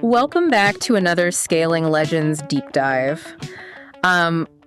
Welcome back to another Scaling Legends deep dive.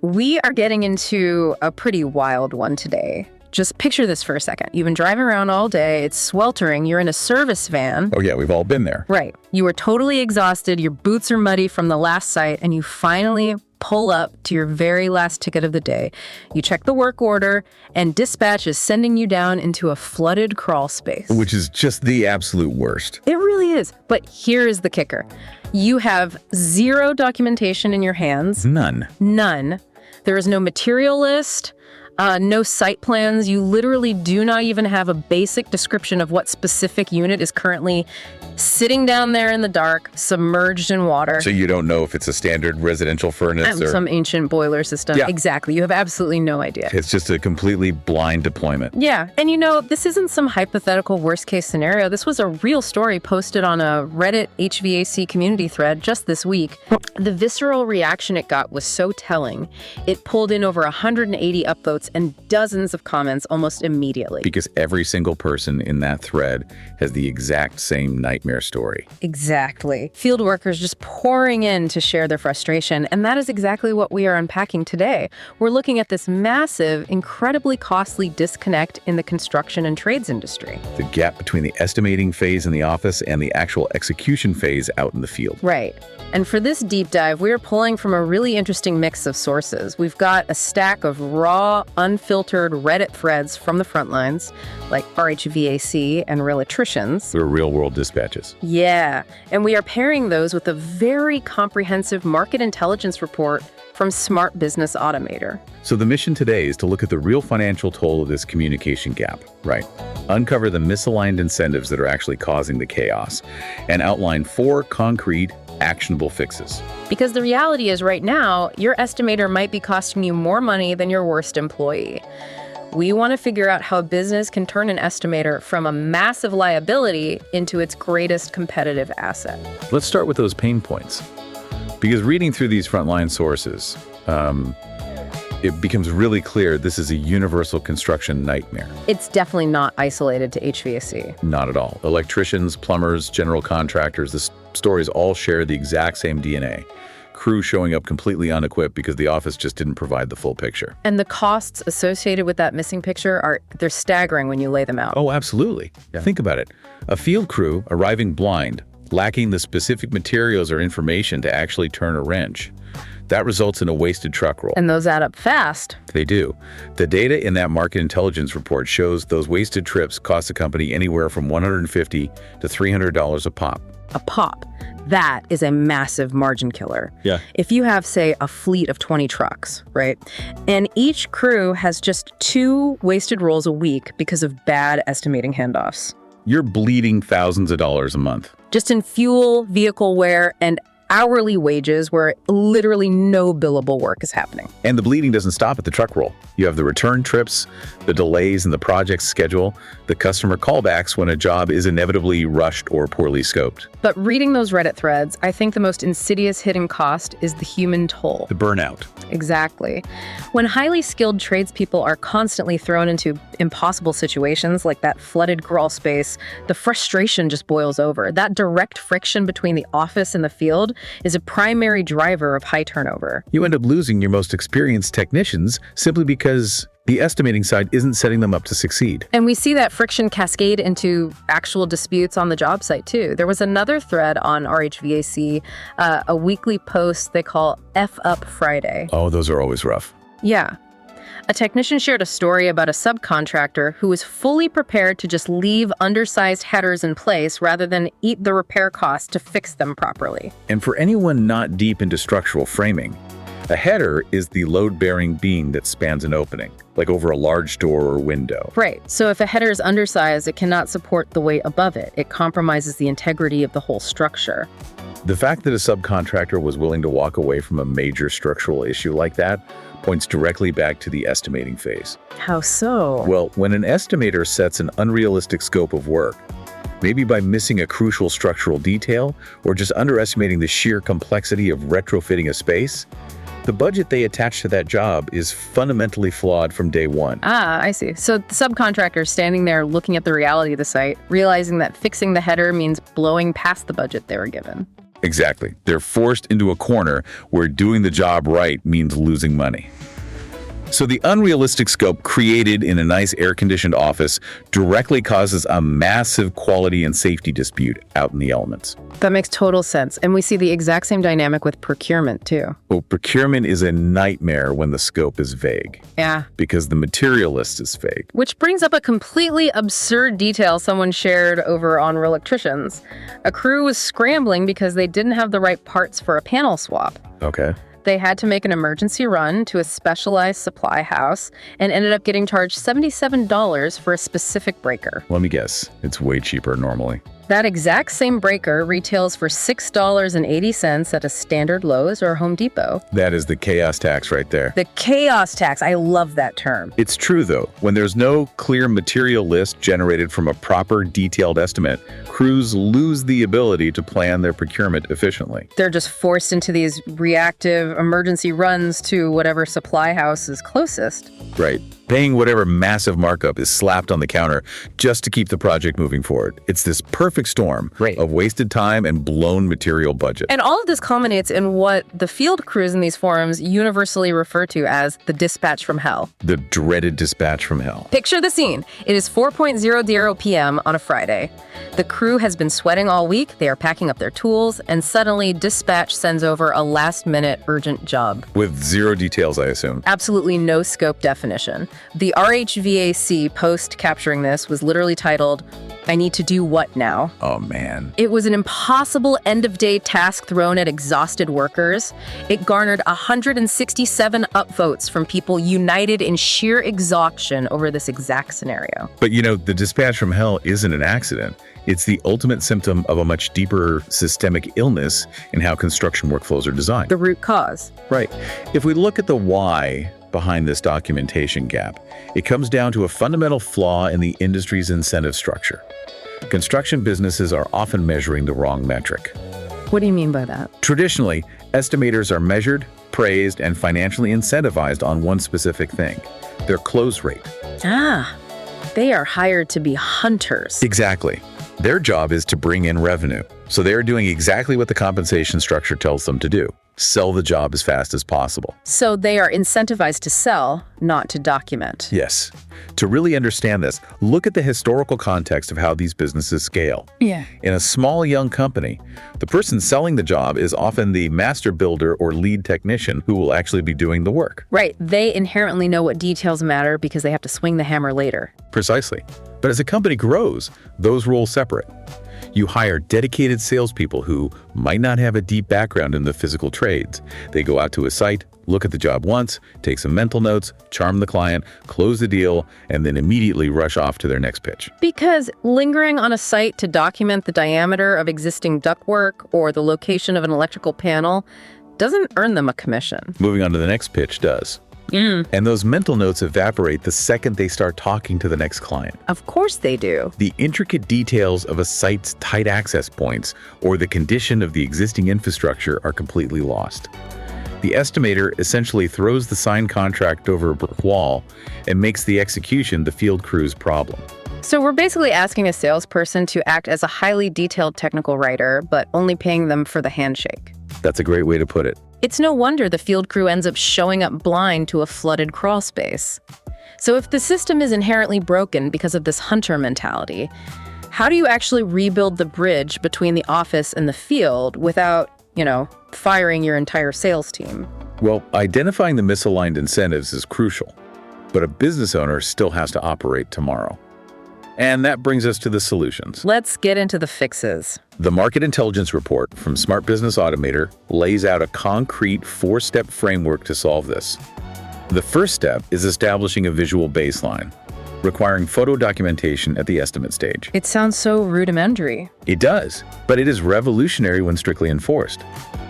We are getting into a pretty wild one today. Just picture this for a second. You've been driving around all day. It's sweltering. You're in a service van. Oh, yeah, we've all been there. Right. You are totally exhausted. Your boots are muddy from the last site, and you finally pull up to your very last ticket of the day. You check the work order, and dispatch is sending you down into a flooded crawl space. Which is just the absolute worst. It really is. But here is the kicker. You have zero documentation in your hands. None. None. There is no material list. No site plans. You literally do not even have a basic description of what specific unit is currently sitting down there in the dark, submerged in water. So you don't know if it's a standard residential furnace or some ancient boiler system. Yeah. Exactly. You have absolutely no idea. It's just a completely blind deployment. Yeah. And this isn't some hypothetical worst case scenario. This was a real story posted on a Reddit HVAC community thread just this week. The visceral reaction it got was so telling. It pulled in over 180 upvotes and dozens of comments almost immediately. Because every single person in that thread has the exact same nightmare story. Exactly. Field workers just pouring in to share their frustration. And that is exactly what we are unpacking today. We're looking at this massive, incredibly costly disconnect in the construction and trades industry. The gap between the estimating phase in the office and the actual execution phase out in the field. Right. And for this deep dive, we are pulling from a really interesting mix of sources. We've got a stack of raw, unfiltered Reddit threads from the front lines, like RHVAC and Realitricians. They're real-world dispatches. Yeah. And we are pairing those with a very comprehensive market intelligence report from Smart Business Automator. So the mission today is to look at the real financial toll of this communication gap, right? Uncover the misaligned incentives that are actually causing the chaos, and outline 4 concrete, actionable fixes. Because the reality is right now, your estimator might be costing you more money than your worst employee. We want to figure out how a business can turn an estimator from a massive liability into its greatest competitive asset. Let's start with those pain points. Because reading through these frontline sources, it becomes really clear this is a universal construction nightmare. It's definitely not isolated to HVAC. Not at all. Electricians, plumbers, general contractors, the stories all share the exact same DNA. Crew showing up completely unequipped because the office just didn't provide the full picture. And the costs associated with that missing picture they're staggering when you lay them out. Oh, absolutely. Yeah. Think about it. A field crew arriving blind, lacking the specific materials or information to actually turn a wrench. That results in a wasted truck roll. And those add up fast. They do. The data in that market intelligence report shows those wasted trips cost the company anywhere from $150 to $300 a pop. A pop. That is a massive margin killer. Yeah. If you have, say, a fleet of 20 trucks, right? And each crew has just 2 wasted rolls a week because of bad estimating handoffs. You're bleeding thousands of dollars a month. Just in fuel, vehicle wear, and hourly wages where literally no billable work is happening. And the bleeding doesn't stop at the truck roll. You have the return trips, the delays in the project schedule, the customer callbacks when a job is inevitably rushed or poorly scoped. But reading those Reddit threads, I think the most insidious hidden cost is the human toll. The burnout. Exactly. When highly skilled tradespeople are constantly thrown into impossible situations like that flooded crawl space, the frustration just boils over. That direct friction between the office and the field is a primary driver of high turnover. You end up losing your most experienced technicians simply because the estimating side isn't setting them up to succeed. And we see that friction cascade into actual disputes on the job site, too. There was another thread on RHVAC, a weekly post they call F Up Friday. Oh, those are always rough. Yeah. A technician shared a story about a subcontractor who was fully prepared to just leave undersized headers in place rather than eat the repair costs to fix them properly. And for anyone not deep into structural framing, a header is the load-bearing beam that spans an opening, like over a large door or window. Right. So if a header is undersized, it cannot support the weight above it. It compromises the integrity of the whole structure. The fact that a subcontractor was willing to walk away from a major structural issue like that points directly back to the estimating phase. How so? Well, when an estimator sets an unrealistic scope of work, maybe by missing a crucial structural detail or just underestimating the sheer complexity of retrofitting a space, the budget they attach to that job is fundamentally flawed from day one. Ah, I see. So the subcontractor is standing there looking at the reality of the site, realizing that fixing the header means blowing past the budget they were given. Exactly. They're forced into a corner where doing the job right means losing money. So the unrealistic scope created in a nice air-conditioned office directly causes a massive quality and safety dispute out in the elements. That makes total sense. And we see the exact same dynamic with procurement, too. Well, procurement is a nightmare when the scope is vague. Yeah. Because the material list is vague. Which brings up a completely absurd detail someone shared over on Real Electricians. A crew was scrambling because they didn't have the right parts for a panel swap. Okay. They had to make an emergency run to a specialized supply house and ended up getting charged $77 for a specific breaker. Let me guess. It's way cheaper normally. That exact same breaker retails for $6.80 at a standard Lowe's or Home Depot. That is the chaos tax right there. The chaos tax. I love that term. It's true, though. When there's no clear material list generated from a proper detailed estimate, crews lose the ability to plan their procurement efficiently. They're just forced into these reactive emergency runs to whatever supply house is closest. Right. Paying whatever massive markup is slapped on the counter just to keep the project moving forward. It's this perfect storm of wasted time and blown material budget. And all of this culminates in what the field crews in these forums universally refer to as the dispatch from hell. The dreaded dispatch from hell. Picture the scene. It is 4:00 p.m. on a Friday. The crew has been sweating all week, they are packing up their tools, and suddenly dispatch sends over a last-minute urgent job. With zero details, I assume. Absolutely no scope definition. The RHVAC post capturing this was literally titled, "I need to do what now?" Oh, man. It was an impossible end-of-day task thrown at exhausted workers. It garnered 167 upvotes from people united in sheer exhaustion over this exact scenario. But you know, the dispatch from hell isn't an accident. It's the ultimate symptom of a much deeper systemic illness in how construction workflows are designed. The root cause. Right. If we look at the why behind this documentation gap, it comes down to a fundamental flaw in the industry's incentive structure. Construction businesses are often measuring the wrong metric. What do you mean by that? Traditionally, estimators are measured, praised, and financially incentivized on one specific thing, their close rate. They are hired to be hunters. Exactly. Their job is to bring in revenue. So they are doing exactly what the compensation structure tells them to do. Sell the job as fast as possible. So they are incentivized to sell, not to document. Yes. To really understand this, look at the historical context of how these businesses scale. Yeah. In a small young company, the person selling the job is often the master builder or lead technician who will actually be doing the work. Right. They inherently know what details matter because they have to swing the hammer later. Precisely. But as a company grows, those roles separate. You hire dedicated salespeople who might not have a deep background in the physical trades. They go out to a site, look at the job once, take some mental notes, charm the client, close the deal, and then immediately rush off to their next pitch. Because lingering on a site to document the diameter of existing ductwork or the location of an electrical panel doesn't earn them a commission. Moving on to the next pitch does. And those mental notes evaporate the second they start talking to the next client. Of course they do. The intricate details of a site's tight access points or the condition of the existing infrastructure are completely lost. The estimator essentially throws the signed contract over a brick wall and makes the execution the field crew's problem. So we're basically asking a salesperson to act as a highly detailed technical writer, but only paying them for the handshake. That's a great way to put it. It's no wonder the field crew ends up showing up blind to a flooded crawl space. So if the system is inherently broken because of this hunter mentality, how do you actually rebuild the bridge between the office and the field without, firing your entire sales team? Well, identifying the misaligned incentives is crucial, but a business owner still has to operate tomorrow. And that brings us to the solutions. Let's get into the fixes. The Market Intelligence Report from Smart Business Automator lays out a concrete 4-step framework to solve this. The first step is establishing a visual baseline, requiring photo documentation at the estimate stage. It sounds so rudimentary. It does, but it is revolutionary when strictly enforced.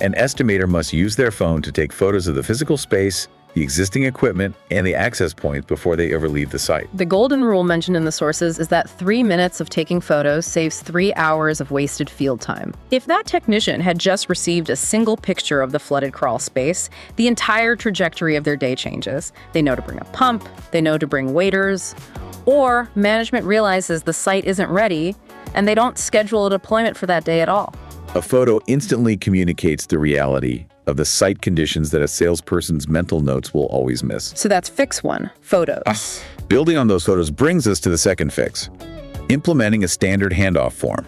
An estimator must use their phone to take photos of the physical space, the existing equipment, and the access points before they ever leave the site. The golden rule mentioned in the sources is that 3 minutes of taking photos saves 3 hours of wasted field time. If that technician had just received a single picture of the flooded crawl space, the entire trajectory of their day changes. They know to bring a pump, they know to bring waiters, or management realizes the site isn't ready and they don't schedule a deployment for that day at all. A photo instantly communicates the reality of the site conditions that a salesperson's mental notes will always miss. So that's fix one, photos. Building on those photos brings us to the second fix, implementing a standard handoff form.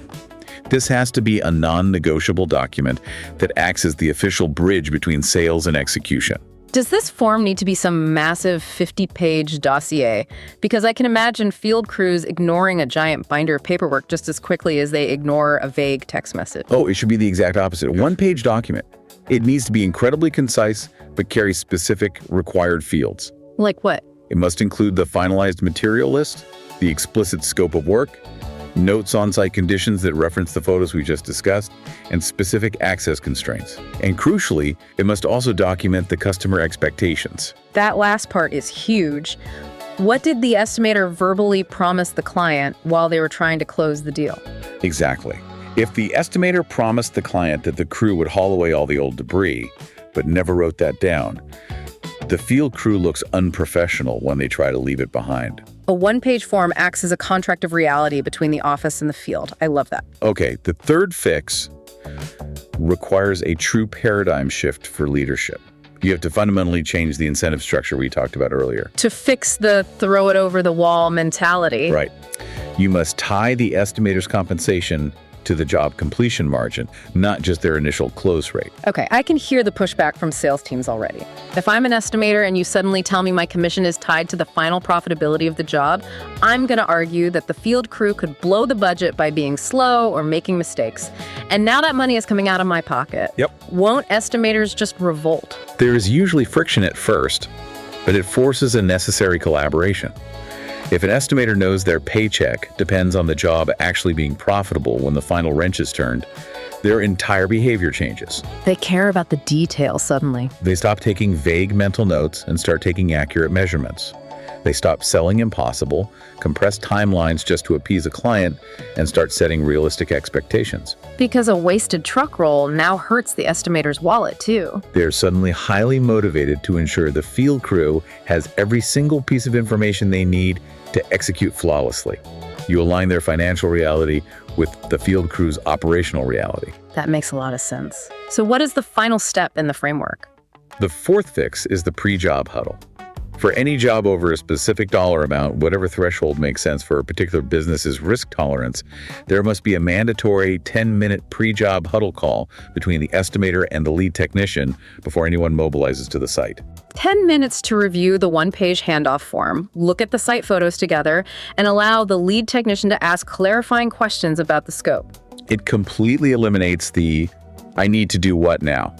This has to be a non-negotiable document that acts as the official bridge between sales and execution. Does this form need to be some massive 50-page dossier? Because I can imagine field crews ignoring a giant binder of paperwork just as quickly as they ignore a vague text message. Oh, it should be the exact opposite. A one-page document. It needs to be incredibly concise, but carry specific required fields. Like what? It must include the finalized material list, the explicit scope of work, notes on site conditions that reference the photos we just discussed, and specific access constraints. And crucially, it must also document the customer expectations. That last part is huge. What did the estimator verbally promise the client while they were trying to close the deal? Exactly. If the estimator promised the client that the crew would haul away all the old debris, but never wrote that down, the field crew looks unprofessional when they try to leave it behind. A one-page form acts as a contract of reality between the office and the field. I love that. Okay, the third fix requires a true paradigm shift for leadership. You have to fundamentally change the incentive structure we talked about earlier. To fix the throw it over the wall mentality. Right. You must tie the estimator's compensation to the job completion margin, not just their initial close rate. Okay, I can hear the pushback from sales teams already. If I'm an estimator and you suddenly tell me my commission is tied to the final profitability of the job, I'm going to argue that the field crew could blow the budget by being slow or making mistakes. And now that money is coming out of my pocket. Yep. Won't estimators just revolt? There is usually friction at first, but it forces a necessary collaboration. If an estimator knows their paycheck depends on the job actually being profitable when the final wrench is turned, their entire behavior changes. They care about the details suddenly. They stop taking vague mental notes and start taking accurate measurements. They stop selling impossible, compress timelines just to appease a client, and start setting realistic expectations. Because a wasted truck roll now hurts the estimator's wallet, too. They're suddenly highly motivated to ensure the field crew has every single piece of information they need to execute flawlessly. You align their financial reality with the field crew's operational reality. That makes a lot of sense. So what is the final step in the framework? The fourth fix is the pre-job huddle. For any job over a specific dollar amount, whatever threshold makes sense for a particular business's risk tolerance, there must be a mandatory 10-minute pre-job huddle call between the estimator and the lead technician before anyone mobilizes to the site. 10 minutes to review the one-page handoff form, look at the site photos together, and allow the lead technician to ask clarifying questions about the scope. It completely eliminates the "I need to do what now?"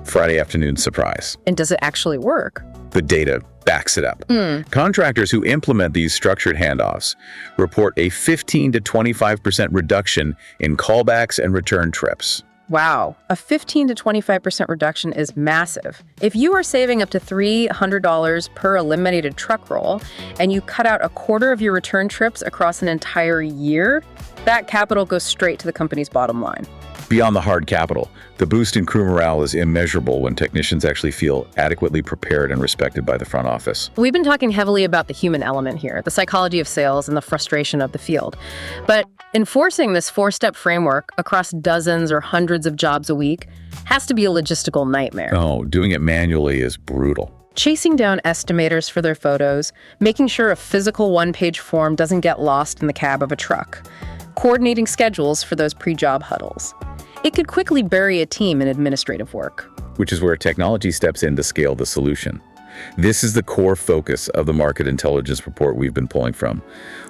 Friday afternoon surprise. And does it actually work? The data backs it up. Contractors who implement these structured handoffs report a 15 to 25% reduction in callbacks and return trips. Wow, a 15 to 25% reduction is massive. If you are saving up to $300 per eliminated truck roll, and you cut out a quarter of your return trips across an entire year, that capital goes straight to the company's bottom line. Beyond the hard capital, the boost in crew morale is immeasurable when technicians actually feel adequately prepared and respected by the front office. We've been talking heavily about the human element here, the psychology of sales and the frustration of the field. But enforcing this four-step framework across dozens or hundreds of jobs a week has to be a logistical nightmare. Oh, doing it manually is brutal. Chasing down estimators for their photos, making sure a physical one-page form doesn't get lost in the cab of a truck, coordinating schedules for those pre-job huddles. It could quickly bury a team in administrative work. Which is where technology steps in to scale the solution. This is the core focus of the market intelligence report we've been pulling from,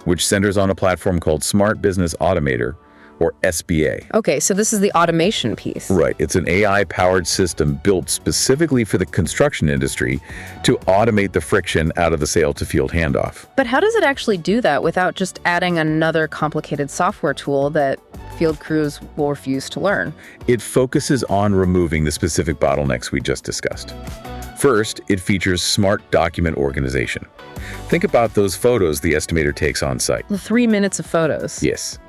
which centers on a platform called Smart Business Automator, or SBA. Okay, so this is the automation piece. Right. It's an AI-powered system built specifically for the construction industry to automate the friction out of the sale-to-field handoff. But how does it actually do that without just adding another complicated software tool that field crews will refuse to learn? It focuses on removing the specific bottlenecks we just discussed. First, it features smart document organization. Think about those photos the estimator takes on site. The 3 minutes of photos. Yes.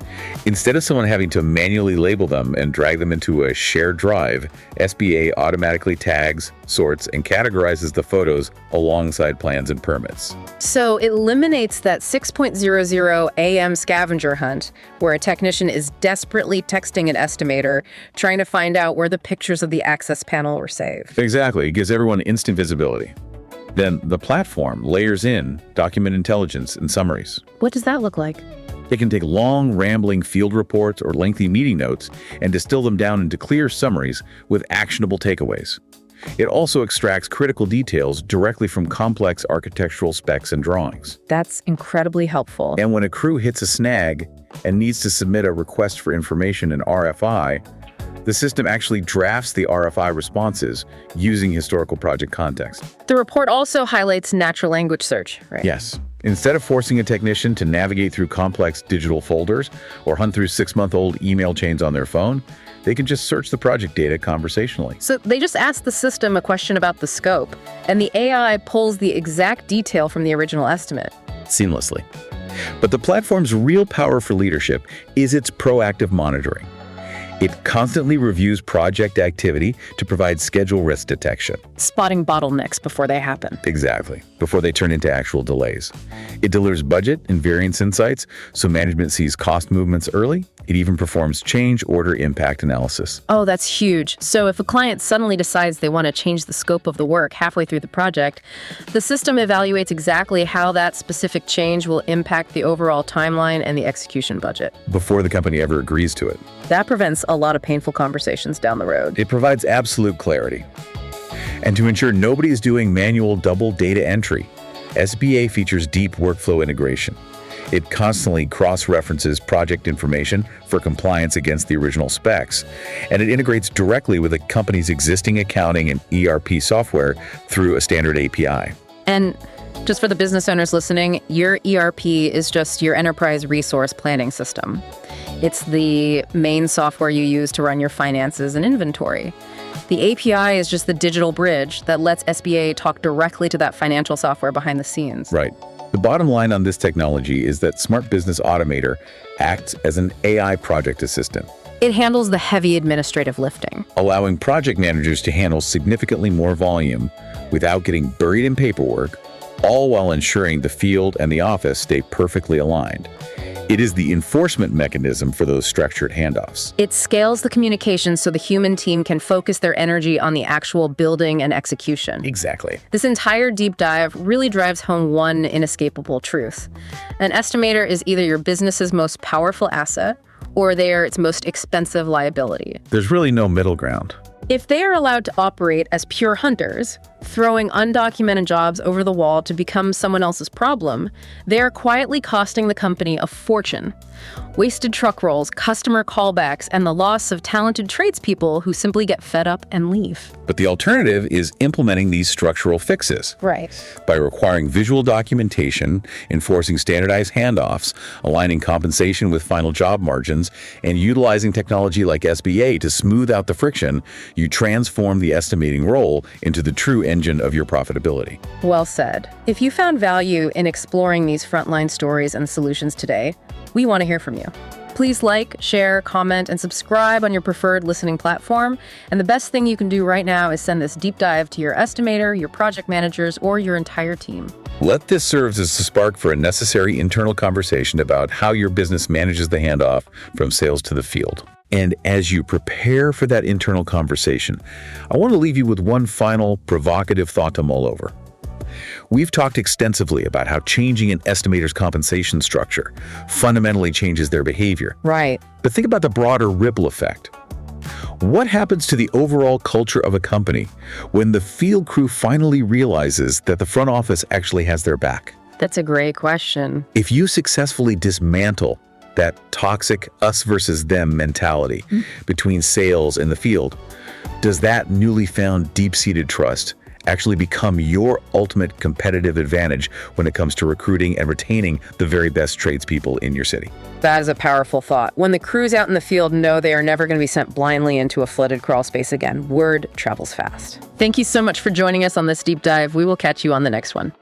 Instead of someone having to manually label them and drag them into a shared drive, SBA automatically tags, sorts, and categorizes the photos alongside plans and permits. So it eliminates that 6.00 a.m. scavenger hunt where a technician is desperately texting an estimator trying to find out where the pictures of the access panel were saved. Exactly. It gives everyone instant visibility. Then the platform layers in document intelligence and summaries. What does that look like? It can take long, rambling field reports or lengthy meeting notes and distill them down into clear summaries with actionable takeaways. It also extracts critical details directly from complex architectural specs and drawings. That's incredibly helpful. And when a crew hits a snag and needs to submit a request for information in RFI, the system actually drafts the RFI responses using historical project context. The report also highlights natural language search, right? Yes. Instead of forcing a technician to navigate through complex digital folders or hunt through 6-month-old email chains on their phone, they can just search the project data conversationally. So they just ask the system a question about the scope, and the AI pulls the exact detail from the original estimate. Seamlessly. But the platform's real power for leadership is its proactive monitoring. It constantly reviews project activity to provide schedule risk detection. Spotting bottlenecks before they happen. Exactly, before they turn into actual delays. It delivers budget and variance insights so management sees cost movements early. It even performs change order impact analysis. Oh, that's huge. So if a client suddenly decides they want to change the scope of the work halfway through the project, the system evaluates exactly how that specific change will impact the overall timeline and the execution budget. Before the company ever agrees to it. That prevents a lot of painful conversations down the road. It provides absolute clarity. And to ensure nobody is doing manual double data entry, SBA features deep workflow integration. It constantly cross-references project information for compliance against the original specs, and it integrates directly with a company's existing accounting and ERP software through a standard API. And just for the business owners listening, your ERP is just your enterprise resource planning system. It's the main software you use to run your finances and inventory. The API is just the digital bridge that lets SBA talk directly to that financial software behind the scenes. Right. The bottom line on this technology is that Smart Business Automator acts as an AI project assistant. It handles the heavy administrative lifting, allowing project managers to handle significantly more volume without getting buried in paperwork, all while ensuring the field and the office stay perfectly aligned. It is the enforcement mechanism for those structured handoffs. It scales the communication so the human team can focus their energy on the actual building and execution. Exactly. This entire deep dive really drives home one inescapable truth. An estimator is either your business's most powerful asset or they are its most expensive liability. There's really no middle ground. If they are allowed to operate as pure hunters, throwing undocumented jobs over the wall to become someone else's problem, they are quietly costing the company a fortune. Wasted truck rolls, customer callbacks, and the loss of talented tradespeople who simply get fed up and leave. But the alternative is implementing these structural fixes. Right. By requiring visual documentation, enforcing standardized handoffs, aligning compensation with final job margins, and utilizing technology like SBA to smooth out the friction, you transform the estimating role into the true engine of your profitability. Well said. If you found value in exploring these frontline stories and solutions today, we want to hear from you. Please like, share, comment, and subscribe on your preferred listening platform. And the best thing you can do right now is send this deep dive to your estimator, your project managers, or your entire team. Let this serve as a spark for a necessary internal conversation about how your business manages the handoff from sales to the field. And as you prepare for that internal conversation, I want to leave you with one final provocative thought to mull over. We've talked extensively about how changing an estimator's compensation structure fundamentally changes their behavior. Right. But think about the broader ripple effect. What happens to the overall culture of a company when the field crew finally realizes that the front office actually has their back? That's a great question. If you successfully dismantle that toxic us versus them mentality between sales and the field, does that newly found deep-seated trust actually become your ultimate competitive advantage when it comes to recruiting and retaining the very best tradespeople in your city? That is a powerful thought. When the crews out in the field know they are never going to be sent blindly into a flooded crawl space again, word travels fast. Thank you so much for joining us on this deep dive. We will catch you on the next one.